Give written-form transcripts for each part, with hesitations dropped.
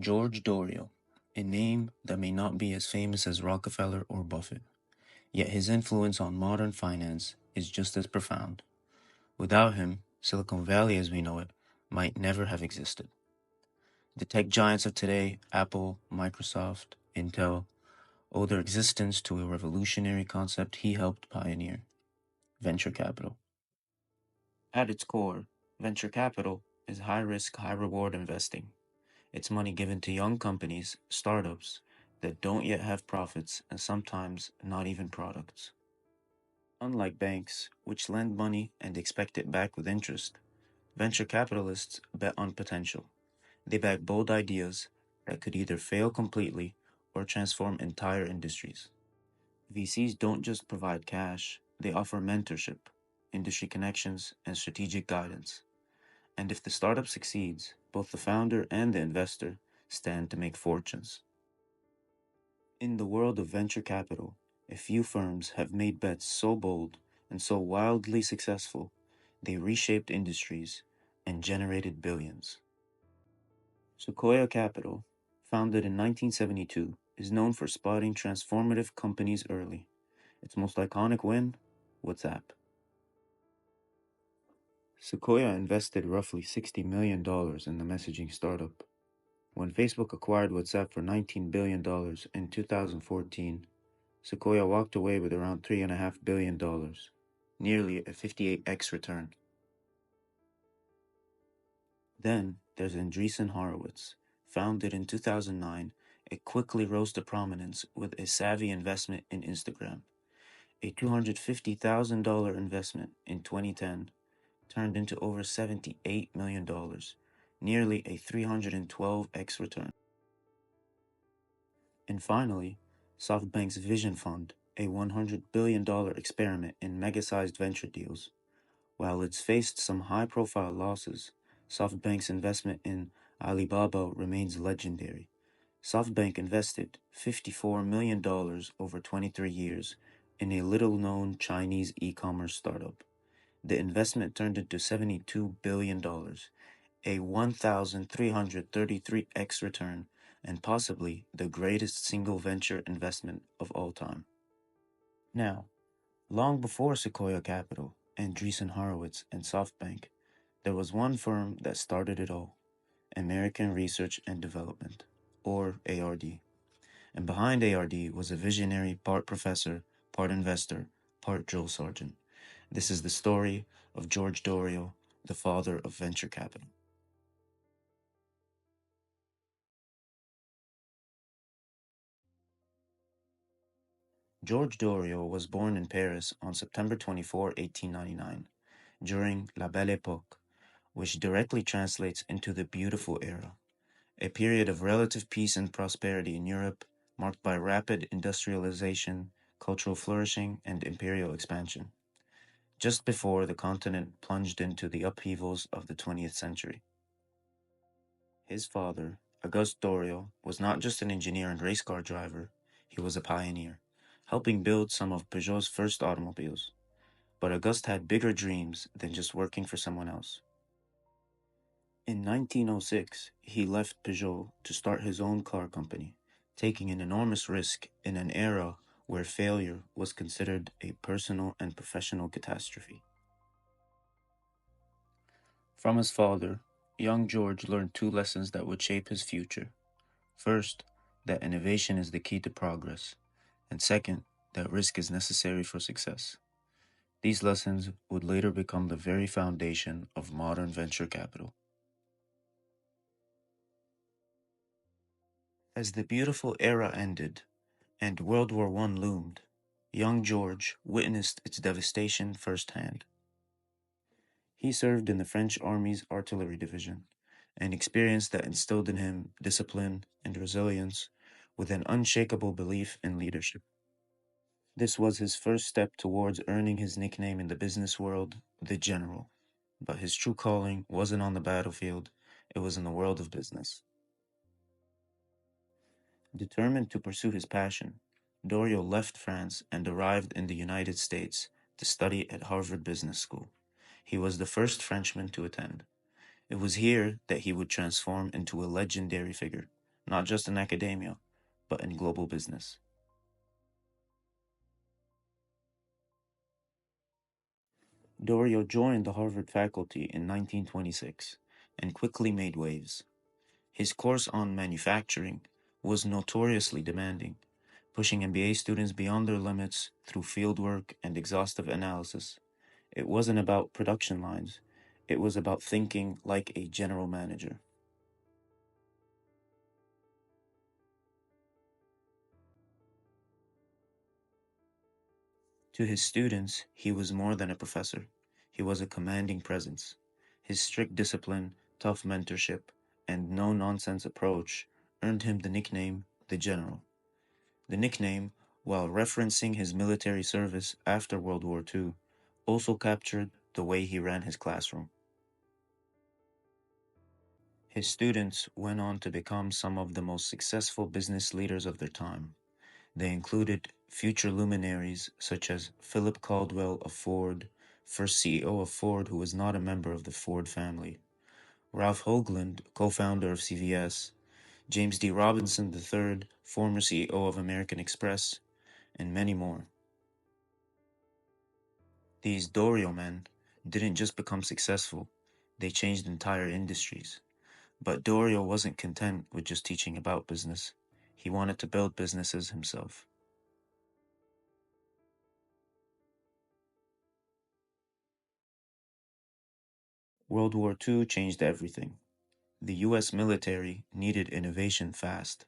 George Doriot, a name that may not be as famous as Rockefeller or Buffett, yet his influence on modern finance is just as profound. Without him, Silicon Valley as we know it might never have existed. The tech giants of today, Apple, Microsoft, Intel, owe their existence to a revolutionary concept he helped pioneer: venture capital. At its core, venture capital is high risk, high reward investing. It's money given to young companies, startups, that don't yet have profits and sometimes not even products. Unlike banks, which lend money and expect it back with interest, venture capitalists bet on potential. They back bold ideas that could either fail completely or transform entire industries. VCs don't just provide cash, they offer mentorship, industry connections, and strategic guidance. And if the startup succeeds, both the founder and the investor stand to make fortunes. In the world of venture capital, a few firms have made bets so bold and so wildly successful, they reshaped industries and generated billions. Sequoia Capital, founded in 1972, is known for spotting transformative companies early. Its most iconic win? WhatsApp. Sequoia invested roughly $60 million in the messaging startup. When Facebook acquired WhatsApp for $19 billion in 2014, Sequoia walked away with around $3.5 billion, nearly a 58x return. Then there's Andreessen Horowitz, founded in 2009. It quickly rose to prominence with a savvy investment in Instagram. A $250,000 investment in 2010 turned into over $78 million, nearly a 312x return. And finally, SoftBank's Vision Fund, a $100 billion experiment in mega-sized venture deals. While it's faced some high-profile losses, SoftBank's investment in Alibaba remains legendary. SoftBank invested $54 million over 23 years in a little-known Chinese e-commerce startup. The investment turned into $72 billion, a 1,333x return, and possibly the greatest single venture investment of all time. Now, long before Sequoia Capital, Andreessen Horowitz, and SoftBank, there was one firm that started it all: American Research and Development, or ARD. And behind ARD was a visionary part professor, part investor, part drill sergeant. This is the story of George Doriot, the father of venture capital. George Doriot was born in Paris on September 24, 1899, during La Belle Époque, which directly translates into the beautiful era, a period of relative peace and prosperity in Europe, marked by rapid industrialization, cultural flourishing, and imperial expansion, just before the continent plunged into the upheavals of the 20th century. His father, Auguste Doriot, was not just an engineer and race car driver, he was a pioneer, helping build some of Peugeot's first automobiles. But Auguste had bigger dreams than just working for someone else. In 1906, he left Peugeot to start his own car company, taking an enormous risk in an era where failure was considered a personal and professional catastrophe. From his father, young George learned two lessons that would shape his future. First, that innovation is the key to progress, and second, that risk is necessary for success. These lessons would later become the very foundation of modern venture capital. As the beautiful era ended and World War I loomed, young George witnessed its devastation firsthand. He served in the French Army's artillery division, an experience that instilled in him discipline and resilience with an unshakable belief in leadership. This was his first step towards earning his nickname in the business world, the General. But his true calling wasn't on the battlefield, it was in the world of business. Determined to pursue his passion, Doriot left France and arrived in the United States to study at Harvard Business School. He was the first Frenchman to attend. It was here that he would transform into a legendary figure, not just in academia, but in global business. Doriot joined the Harvard faculty in 1926 and quickly made waves. His course on manufacturing was notoriously demanding, pushing MBA students beyond their limits through fieldwork and exhaustive analysis. It wasn't about production lines, it was about thinking like a general manager. To his students, he was more than a professor. He was a commanding presence. His strict discipline, tough mentorship, and no nonsense approach earned him the nickname the General. The nickname, while referencing his military service after World War II, also captured the way he ran his classroom. His students went on to become some of the most successful business leaders of their time. They included future luminaries such as Philip Caldwell of Ford, first CEO of Ford who was not a member of the Ford family, Ralph Hoagland, co-founder of CVS, James D. Robinson III, former CEO of American Express, and many more. These Dorio men didn't just become successful, they changed entire industries. But Dorio wasn't content with just teaching about business. He wanted to build businesses himself. World War II changed everything. The US military needed innovation fast.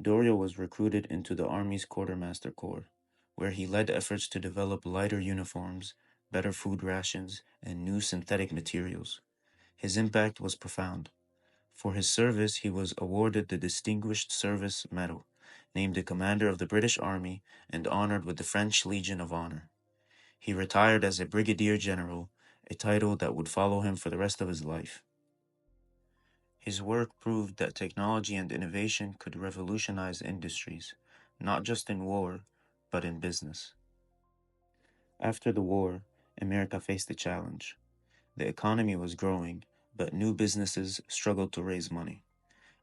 Dorio was recruited into the Army's Quartermaster Corps, where he led efforts to develop lighter uniforms, better food rations, and new synthetic materials. His impact was profound. For his service, he was awarded the Distinguished Service Medal, named a commander of the British Army, and honored with the French Legion of Honor. He retired as a brigadier general, a title that would follow him for the rest of his life. His work proved that technology and innovation could revolutionize industries, not just in war, but in business. After the war, America faced a challenge. The economy was growing, but new businesses struggled to raise money.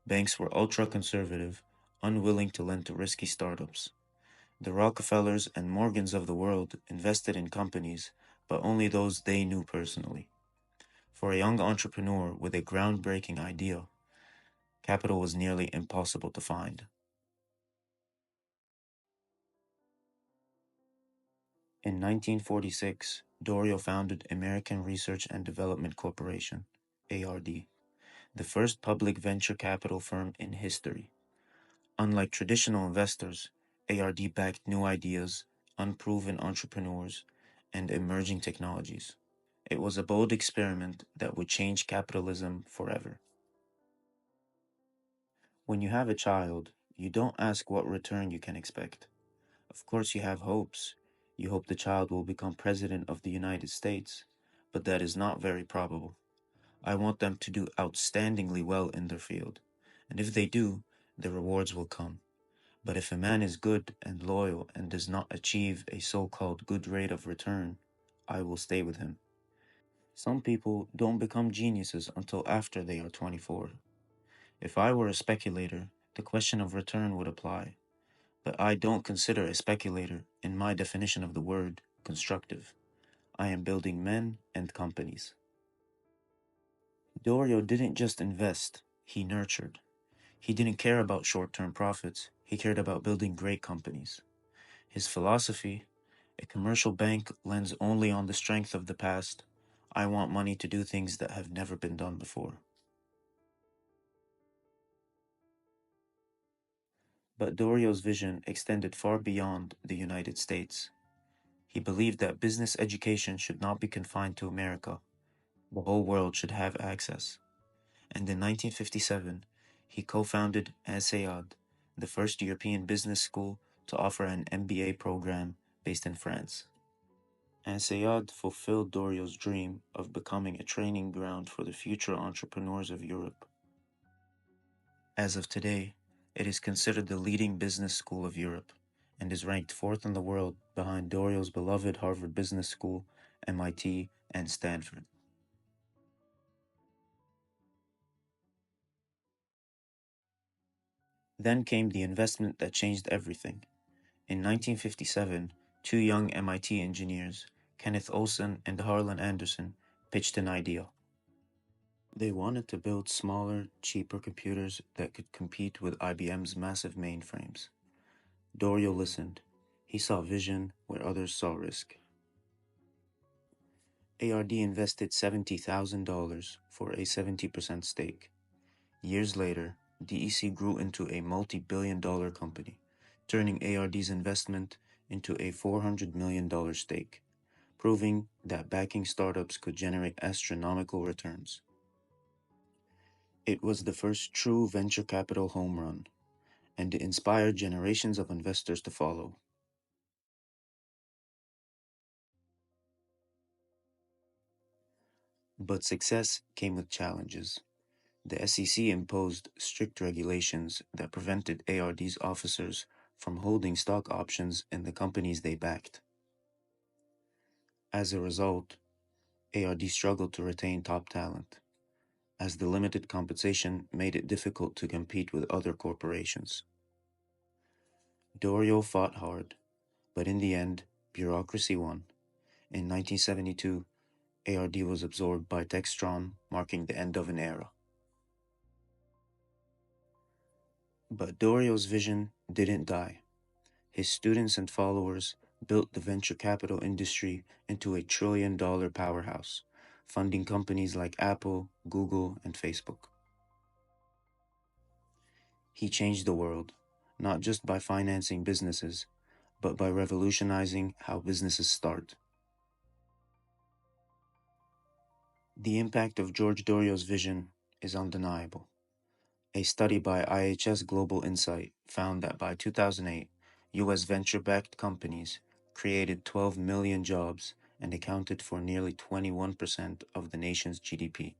Banks were ultra conservative, unwilling to lend to risky startups. The Rockefellers and Morgans of the world invested in companies, but only those they knew personally. For a young entrepreneur with a groundbreaking idea, capital was nearly impossible to find. In 1946, Dorio founded American Research and Development Corporation, ARD, the first public venture capital firm in history. Unlike traditional investors, ARD backed new ideas, unproven entrepreneurs, and emerging technologies. It was a bold experiment that would change capitalism forever. When you have a child, you don't ask what return you can expect. Of course, you have hopes. You hope the child will become President of the United States, but that is not very probable. I want them to do outstandingly well in their field, and if they do, the rewards will come. But if a man is good and loyal and does not achieve a so-called good rate of return, I will stay with him. Some people don't become geniuses until after they are 24. If I were a speculator, the question of return would apply. But I don't consider a speculator, in my definition of the word, constructive. I am building men and companies. Dorio didn't just invest, he nurtured. He didn't care about short-term profits, he cared about building great companies. His philosophy, a commercial bank lends only on the strength of the past. I want money to do things that have never been done before. But Dorio's vision extended far beyond the United States. He believed that business education should not be confined to America. The whole world should have access. And in 1957, he co-founded INSEAD, the first European business school to offer an MBA program based in France. INSEAD fulfilled Dorio's dream of becoming a training ground for the future entrepreneurs of Europe. As of today, it is considered the leading business school of Europe and is ranked fourth in the world behind Dorio's beloved Harvard Business School, MIT, and Stanford. Then came the investment that changed everything. In 1957, two young MIT engineers, Kenneth Olson and Harlan Anderson, pitched an idea. They wanted to build smaller, cheaper computers that could compete with IBM's massive mainframes. Doriot listened. He saw vision where others saw risk. ARD invested $70,000 for a 70% stake. Years later, DEC grew into a multi-billion-dollar company, turning ARD's investment into a $400 million stake, proving that backing startups could generate astronomical returns. It was the first true venture capital home run, and it inspired generations of investors to follow. But success came with challenges. The SEC imposed strict regulations that prevented ARD's officers from holding stock options in the companies they backed. As a result, ARD struggled to retain top talent, as the limited compensation made it difficult to compete with other corporations. Doriot fought hard, but in the end, bureaucracy won. In 1972, ARD was absorbed by Textron, marking the end of an era. But Doriot's vision didn't die. His students and followers built the venture capital industry into a trillion-dollar powerhouse, funding companies like Apple, Google, and Facebook. He changed the world, not just by financing businesses, but by revolutionizing how businesses start. The impact of George Doriot's vision is undeniable. A study by IHS Global Insight found that by 2008, U.S. venture-backed companies created 12 million jobs and accounted for nearly 21% of the nation's GDP.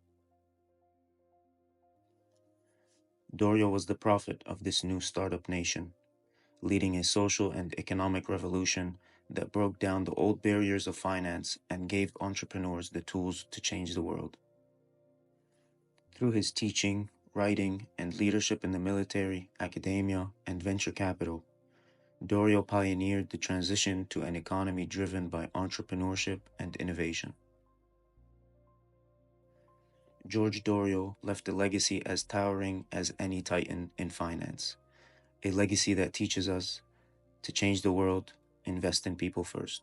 Doriot was the prophet of this new startup nation, leading a social and economic revolution that broke down the old barriers of finance and gave entrepreneurs the tools to change the world. Through his teaching, writing, and leadership in the military, academia, and venture capital, Doriot pioneered the transition to an economy driven by entrepreneurship and innovation. George Doriot left a legacy as towering as any titan in finance, a legacy that teaches us to change the world, invest in people first.